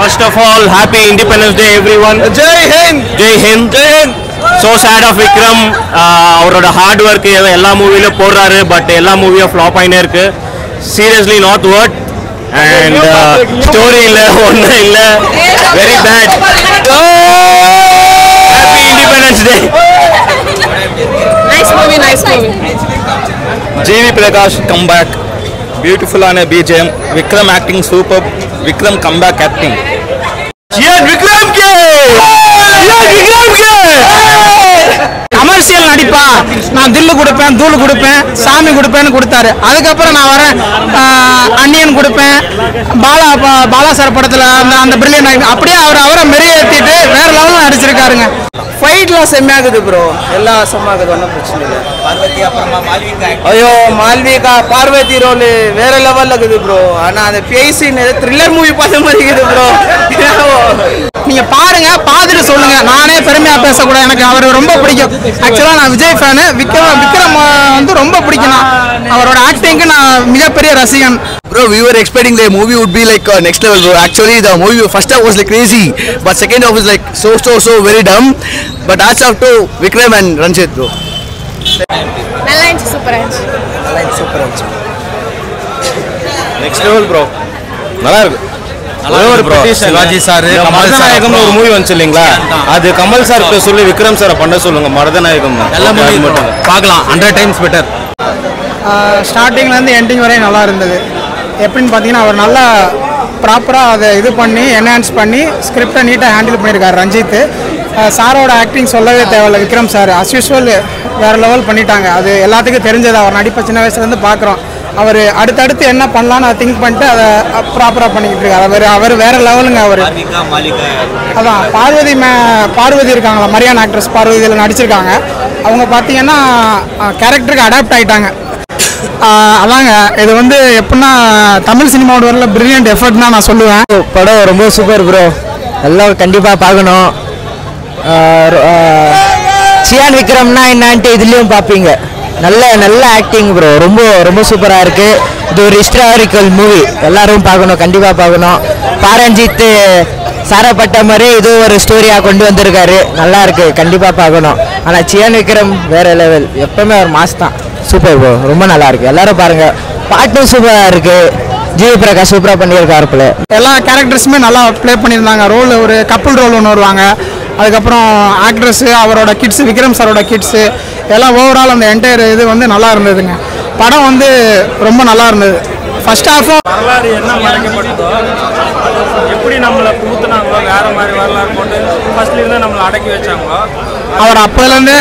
First of all, happy Independence Day, everyone. Jai Hind. Jai Hind. Jai Hind. So sad of Vikram. அவரோட hard work எல்லா மூவில போடுறாரு, but எல்லா மூவியும் flop ஆயினே இருக்கு. Seriously not worth. And story இல்ல, ஒண்ணு இல்ல. Very bad. Happy Independence Day. Nice movie, nice movie. JV Prakash comeback. Beautiful on a BGM. Vikram acting superb. Vikram comeback acting. Vikram ke! Vikram ke! Commercial நடிப்பா, நான் தில்லு கொடுப்பேன், தூள் கொடுப்பேன், சாமி கொடுப்பேன்னு கொடுத்தாரு. அதுக்கப்புறம் நான் வரேன், அன்னியன் கொடுப்பேன், பாலா சார் படத்தில் அந்த பிரில்லியன் அப்படியே அவரை மெருகேற்றிட்டு வேற லெவலில் நடிச்சிருக்காருங்க. ஃபைட்லாம் செம்மையாகுது ப்ரோ, எல்லாம் செம்மையாகுது, ஒன்றும் பிரச்சனை இல்லை. ஐயோ மால்விகா பார்வதி ரோல் வேற லெவலில் இருக்குது ப்ரோ. ஆனால் அந்த பேசின்னு த்ரில்லர் மூவி பார்த்த மாதிரி இருக்குது ப்ரோ. நீங்க பாருங்க, பார்த்துட்டு சொல்லுங்க. நானே பெருமையா பேசக்கூடாது, எனக்கு அவர் ரொம்ப பிடிக்கும். ஆக்சுவலா நான் விஜய் ஃபேனு. விக்ரம் வந்து ரொம்ப பிடிக்கும். அவரோட ஆக்டிங்க்கு நான் மிகப்பெரிய ரசிகன். Bro, we were expecting the movie would be like next level, bro. Actually, the movie first half was like crazy, but second half was like so very dumb. But that's up to Vikram and Ranjit, bro. நல்லா இருந்துச்சு, சூப்பரா இருந்துச்சு. Next level bro. நல்லா இருக்கு. ஒரு Sivaji sir, Marudhanayagam ஒரு movie வந்துச்சு இல்லைங்களா, அது கமல் சார் சொல்லி விக்ரம் சாரை பண்ண சொல்லுங்க. மருதநாயகம் எல்லா மூவி பார்க்கலாம், 100 times better. ஸ்டார்டிங்லேருந்து எண்டிங் வரையும் நல்லா இருந்தது. எப்படின்னு பார்த்தீங்கன்னா அவர் நல்லா ப்ராப்பராக அதை இது பண்ணி என்ஹான்ஸ் பண்ணி ஸ்கிரிப்டை நீட்டாக ஹேண்டில் பண்ணியிருக்காரு ரஞ்சித். சாரோட ஆக்டிங் சொல்லவே தேவையில்ல. விக்ரம் சார் அஸ் யூஸ்வல் வேறு லெவல் பண்ணிட்டாங்க. அது எல்லாத்துக்கும் தெரிஞ்சது. அவர் நடிப்பை சின்ன வயசுலேருந்து பார்க்குறோம். அவர் அடுத்தடுத்து என்ன பண்ணலான்னு அதை திங்க் பண்ணிட்டு அதை ப்ராப்பராக பண்ணிக்கிட்டு இருக்காரு. அவர் வேறு லெவலுங்க. அவர் அதான் பார்வதி இருக்காங்களா, மரியான் ஆக்ட்ரஸ் பார்வதி இதில் நடிச்சிருக்காங்க. அவங்க பார்த்தீங்கன்னா கேரக்டருக்கு அடாப்ட் ஆகிட்டாங்க. அதாங்க இது வந்து எப்படின்னா தமிழ் சினிமாவோட வரல பிரில்லியன்ட் எஃபர்ட் தான் நான் சொல்லுவேன். படம் ரொம்ப சூப்பர் ப்ரோ, எல்லாம் கண்டிப்பாக பார்க்கணும். சியான் விக்ரம்னா என்னான்ட்டு இதுலேயும் பார்ப்பீங்க. நல்ல ஆக்டிங் ப்ரோ, ரொம்ப சூப்பராக இருக்குது. இது ஒரு ஹிஸ்டாரிக்கல் மூவி, எல்லாரும் பார்க்கணும், கண்டிப்பாக பார்க்கணும். பாரஞ்சித் சாரப்பட்ட மாதிரி இது ஒரு ஸ்டோரியாக கொண்டு வந்திருக்காரு, நல்லா இருக்கு, கண்டிப்பாக பார்க்கணும். ஆனால் சியான் விக்ரம் வேற லெவல், எப்பவுமே ஒரு மாஸ் தான். சூப்பர் ப்ரோ, ரொம்ப நல்லா இருக்கு, எல்லாரும் பாருங்க. பாட்டும் சூப்பராக இருக்கு, ஜிவி பிரகாஷ் சூப்பராக பண்ணியிருக்காருல. எல்லா கேரக்டர்ஸுமே நல்லா ப்ளே பண்ணியிருந்தாங்க. ரோல் ஒரு கப்புள் ரோல் ஒன்று வருவாங்க. அதுக்கப்புறம் ஆக்ட்ரஸ்ஸு, அவரோட கிட்ஸு, விக்ரம் சாரோட கிட்ஸு எல்லாம் ஓவரால் அந்த என்டையர் இது வந்து நல்லா இருந்ததுங்க. படம் வந்து ரொம்ப நல்லா இருந்தது. ஃபர்ஸ்ட் ஹாஃபும் வரலாறு என்ன மறைக்கப்பட்டதோ, எப்படி நம்மளை புகுத்துனாங்களோ, வேற மாதிரி வரலாறு போட்டு ஃபர்ஸ்ட்லேருந்து நம்மளை அடக்கி வச்சாங்களோ, அவர் அப்போலேருந்து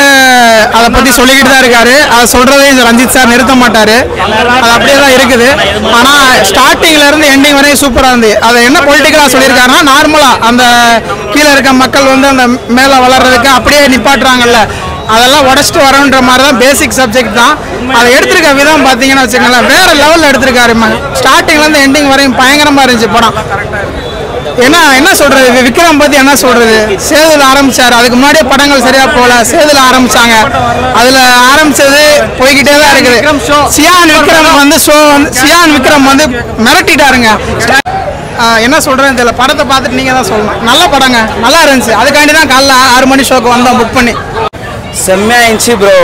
அதை பற்றி சொல்லிக்கிட்டு தான் இருக்காரு. அதை சொல்கிறதே ரஞ்சித் சார் நிறுத்த மாட்டார். அது அப்படியே தான் இருக்குது. ஆனால் ஸ்டார்டிங்லேருந்து எண்டிங் வரையும் சூப்பராக இருந்து. அதை என்ன பொலிட்டிக்கலாக சொல்லியிருக்காருன்னா, நார்மலாக அந்த கீழே இருக்க மக்கள் வந்து அந்த மேலே வளர்றதுக்கு அப்படியே நிப்பாட்டுறாங்கல்ல, அதெல்லாம் உடச்சிட்டு வரன்ற மாதிரி தான் பேசிக் சப்ஜெக்ட் தான். அதை எடுத்திருக்க விதம் பார்த்தீங்கன்னா வச்சுக்கோங்களேன், வேறு லெவலில் எடுத்திருக்காரு. ஸ்டார்டிங்லேருந்து எண்டிங் வரையும் பயங்கரமாக இருந்துச்சு படம். என்ன சொல்றது, விக்ரம் பத்தி என்ன சொல்றது, சேதுல ஆரம்பிச்சாரு. அதுக்கு முன்னாடியே படங்கள் சரியா போல, சேதுல ஆரம்பிச்சாங்க. அதுல ஆரம்பிச்சது போய்கிட்டே தான் இருக்குது. சியான் விக்ரம் வந்து மிரட்டிட்டாருங்க. என்ன சொல்றேன்னு தெரியல. படத்தை பார்த்துட்டு நீங்க தான் சொல்லணும். நல்ல படங்க, நல்லா இருந்துச்சு. அதுக்காண்டி தான் காலைல 6 மணி ஷோக்கு வந்தோம் புக் பண்ணி. செம்மையா இருந்துச்சு ப்ரோ,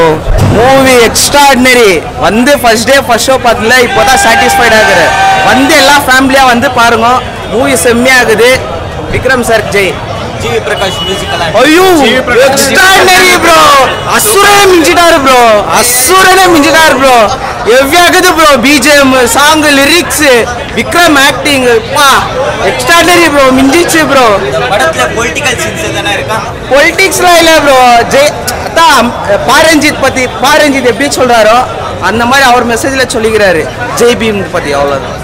மூவி எக்ஸ்ட்ராடினரி. வந்து ஃபர்ஸ்ட் டே ஃபர்ஸ்ட் ஷோ பார்த்தல, இப்போதான் சாட்டிஸ்ஃபைட் ஆகுது. வந்து எல்லாம் ஃபேமிலியாக வந்து பாருங்க, மூவி செம்மையாகுது. விக்ரம் சார் ஜெய். ஜிவி பிரகாஷ் மியூசிக். ஐயோ எக்ஸ்ட்ராடினரி ப்ரோ, அசுரனே மிஞ்சிட்டாரு ப்ரோ. எவ்வியாகுது bro, BGM, song, lyrics, Vikram acting, பா எக்ஸ்ட்ராடினரி ப்ரோ, மிஞ்சிச்சு ப்ரோ. படத்துல பொலிட்டிக்கல் சீன்ஸ் எதனா இருக்கா? பொலிட்டிக்ஸ்லாம் இல்லை ப்ரோ. அதான் பாரஞ்சித் எப்படி சொல்றாரோ அந்த மாதிரி அவர் மெசேஜ்ல சொல்லிக்கிறாரு ஜெய் பீம் பத்தி, அவ்வளவுதான்.